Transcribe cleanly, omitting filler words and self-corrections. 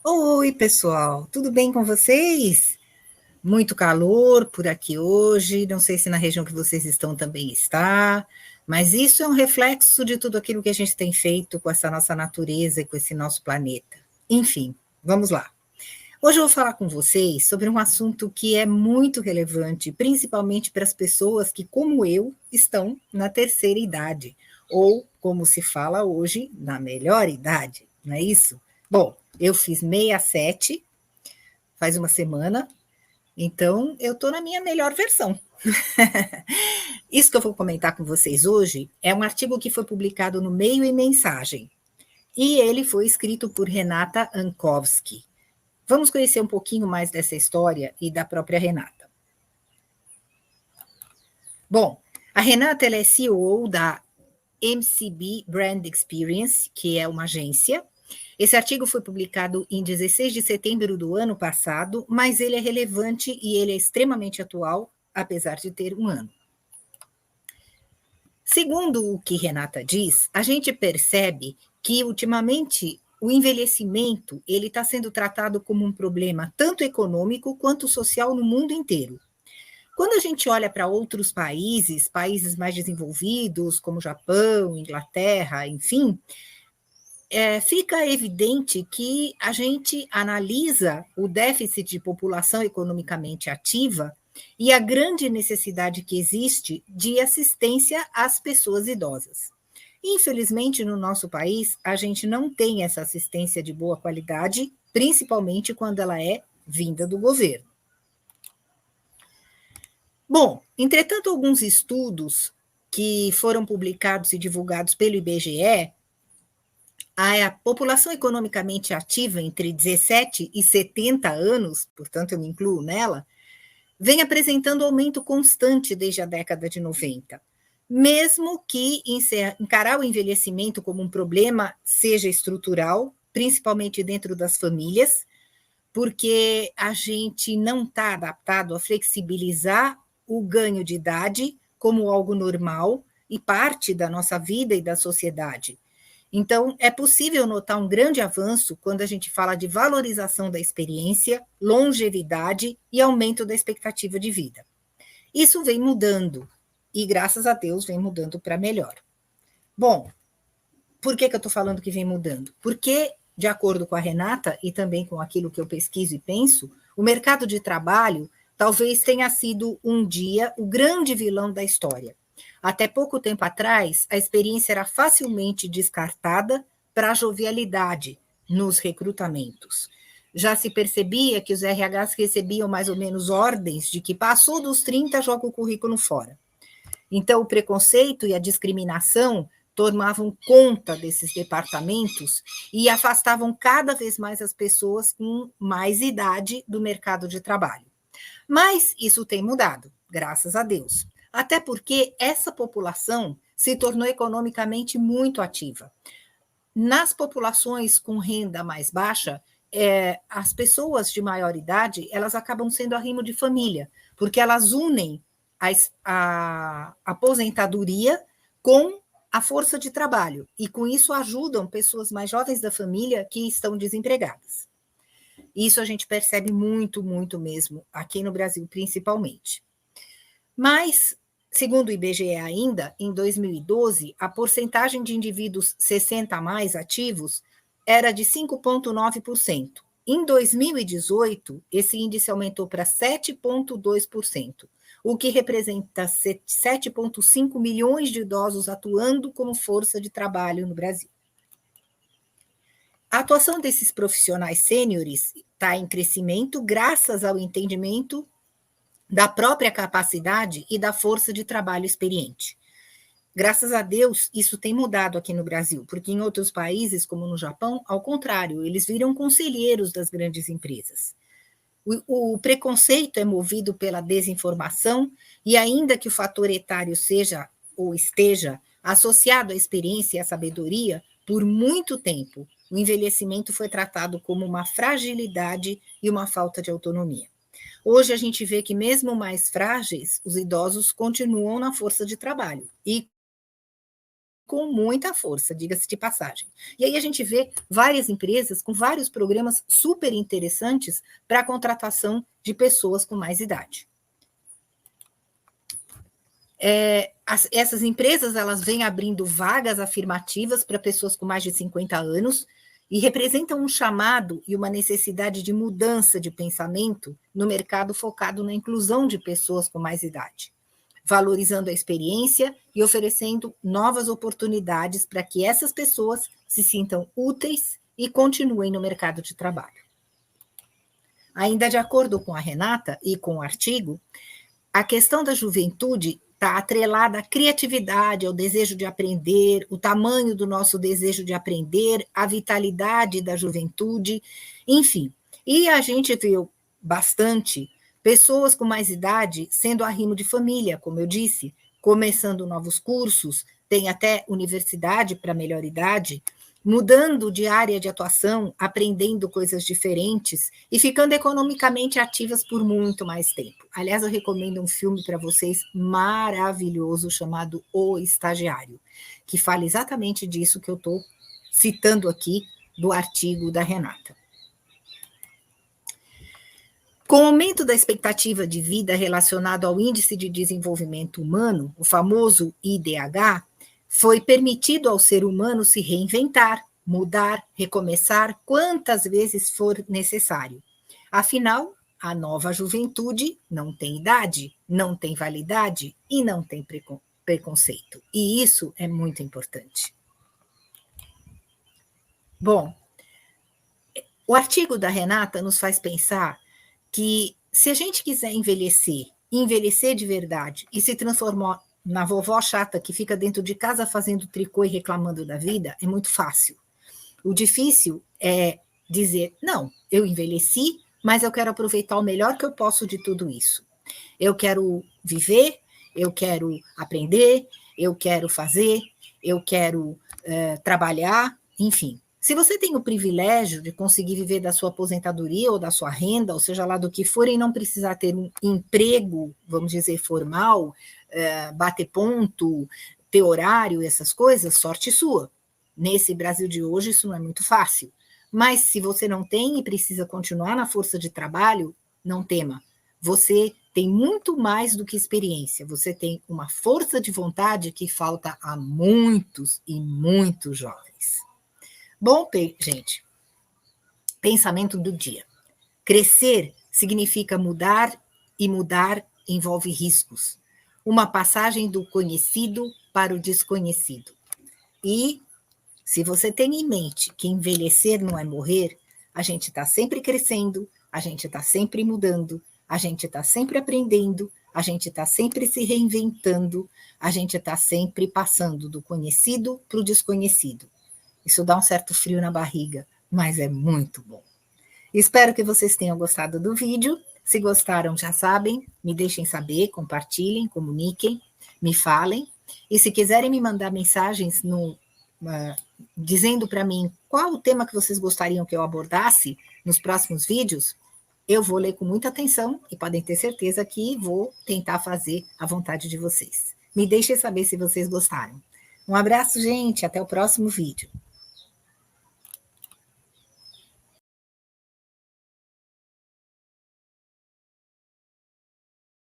Oi, pessoal, tudo bem com vocês? Muito calor por aqui hoje, não sei se na região que vocês estão também está, mas isso é um reflexo de tudo aquilo que a gente tem feito com essa nossa natureza e com esse nosso planeta. Enfim, vamos lá. Hoje eu vou falar com vocês sobre um assunto que é muito relevante, principalmente para as pessoas que, como eu, estão na terceira idade, ou, como se fala hoje, na melhor idade, não é isso? Bom, eu fiz 67 faz uma semana, então eu estou na minha melhor versão. Isso que eu vou comentar com vocês hoje é um artigo que foi publicado no Meio e Mensagem, e ele foi escrito por Renata Ankowski. Vamos conhecer um pouquinho mais dessa história e da própria Renata. Bom, a Renata ela é CEO da MCB Brand Experience, que é uma agência. Esse artigo foi publicado em 16 de setembro do ano passado, mas ele é relevante e ele é extremamente atual, apesar de ter um ano. Segundo o que Renata diz, a gente percebe que ultimamente o envelhecimento ele está sendo tratado como um problema tanto econômico quanto social no mundo inteiro. Quando a gente olha para outros países, países mais desenvolvidos, como Japão, Inglaterra, enfim, fica evidente que a gente analisa o déficit de população economicamente ativa e a grande necessidade que existe de assistência às pessoas idosas. Infelizmente, no nosso país, a gente não tem essa assistência de boa qualidade, principalmente quando ela é vinda do governo. Bom, entretanto, alguns estudos que foram publicados e divulgados pelo IBGE, a população economicamente ativa entre 17 e 70 anos, portanto, eu me incluo nela, vem apresentando aumento constante desde a década de 90. Mesmo que encarar o envelhecimento como um problema seja estrutural, principalmente dentro das famílias, porque a gente não está adaptado a flexibilizar o ganho de idade como algo normal e parte da nossa vida e da sociedade. Então, é possível notar um grande avanço quando a gente fala de valorização da experiência, longevidade e aumento da expectativa de vida. Isso vem mudando e, graças a Deus, vem mudando para melhor. Bom, por que eu estou falando que vem mudando? Porque, de acordo com a Renata e também com aquilo que eu pesquiso e penso, o mercado de trabalho talvez tenha sido um dia o grande vilão da história. Até pouco tempo atrás, a experiência era facilmente descartada para a jovialidade nos recrutamentos. Já se percebia que os RHs recebiam mais ou menos ordens de que passou dos 30, joga o currículo fora. Então, o preconceito e a discriminação tomavam conta desses departamentos e afastavam cada vez mais as pessoas com mais idade do mercado de trabalho. Mas isso tem mudado, graças a Deus. Até porque essa população se tornou economicamente muito ativa. Nas populações com renda mais baixa, as pessoas de maior idade elas acabam sendo arrimo de família, porque elas unem a aposentadoria com a força de trabalho, e com isso ajudam pessoas mais jovens da família que estão desempregadas. Isso a gente percebe muito, muito mesmo, aqui no Brasil principalmente. Mas, segundo o IBGE ainda, em 2012, a porcentagem de indivíduos 60 a mais ativos era de 5,9%. Em 2018, esse índice aumentou para 7,2%, o que representa 7,5 milhões de idosos atuando como força de trabalho no Brasil. A atuação desses profissionais sêniores está em crescimento graças ao entendimento da própria capacidade e da força de trabalho experiente. Graças a Deus, isso tem mudado aqui no Brasil, porque em outros países, como no Japão, ao contrário, eles viram conselheiros das grandes empresas. O preconceito é movido pela desinformação, e ainda que o fator etário seja ou esteja associado à experiência e à sabedoria, por muito tempo, o envelhecimento foi tratado como uma fragilidade e uma falta de autonomia. Hoje a gente vê que, mesmo mais frágeis, os idosos continuam na força de trabalho e com muita força, diga-se de passagem. E aí a gente vê várias empresas com vários programas super interessantes para a contratação de pessoas com mais idade. Essas empresas, elas vêm abrindo vagas afirmativas para pessoas com mais de 50 anos e representam um chamado e uma necessidade de mudança de pensamento no mercado focado na inclusão de pessoas com mais idade, valorizando a experiência e oferecendo novas oportunidades para que essas pessoas se sintam úteis e continuem no mercado de trabalho. Ainda de acordo com a Renata e com o artigo, a questão da juventude está atrelada à criatividade, ao desejo de aprender, o tamanho do nosso desejo de aprender, a vitalidade da juventude, enfim. E a gente viu bastante pessoas com mais idade sendo arrimo de família, como eu disse, começando novos cursos, tem até universidade para melhor idade, mudando de área de atuação, aprendendo coisas diferentes e ficando economicamente ativas por muito mais tempo. Aliás, eu recomendo um filme para vocês maravilhoso chamado O Estagiário, que fala exatamente disso que eu estou citando aqui do artigo da Renata. Com o aumento da expectativa de vida relacionado ao Índice de Desenvolvimento Humano, o famoso IDH, foi permitido ao ser humano se reinventar, mudar, recomeçar quantas vezes for necessário. Afinal, a nova juventude não tem idade, não tem validade e não tem preconceito. E isso é muito importante. Bom, o artigo da Renata nos faz pensar que se a gente quiser envelhecer de verdade e se transformar na vovó chata que fica dentro de casa fazendo tricô e reclamando da vida, é muito fácil. O difícil é dizer, não, eu envelheci, mas eu quero aproveitar o melhor que eu posso de tudo isso. Eu quero viver, eu quero aprender, eu quero fazer, eu quero trabalhar, enfim. Se você tem o privilégio de conseguir viver da sua aposentadoria ou da sua renda, ou seja lá do que for, e não precisar ter um emprego, vamos dizer, formal, bater ponto, ter horário, essas coisas, sorte sua. Nesse Brasil de hoje, isso não é muito fácil. Mas se você não tem e precisa continuar na força de trabalho, não tema. Você tem muito mais do que experiência. Você tem uma força de vontade que falta a muitos e muitos jovens. Bom, gente, pensamento do dia. Crescer significa mudar e mudar envolve riscos. Uma passagem do conhecido para o desconhecido. E se você tem em mente que envelhecer não é morrer, a gente está sempre crescendo, a gente está sempre mudando, a gente está sempre aprendendo, a gente está sempre se reinventando, a gente está sempre passando do conhecido para o desconhecido. Isso dá um certo frio na barriga, mas é muito bom. Espero que vocês tenham gostado do vídeo. Se gostaram, já sabem, me deixem saber, compartilhem, comuniquem, me falem. E se quiserem me mandar mensagens dizendo para mim qual o tema que vocês gostariam que eu abordasse nos próximos vídeos, eu vou ler com muita atenção e podem ter certeza que vou tentar fazer a vontade de vocês. Me deixem saber se vocês gostaram. Um abraço, gente, até o próximo vídeo.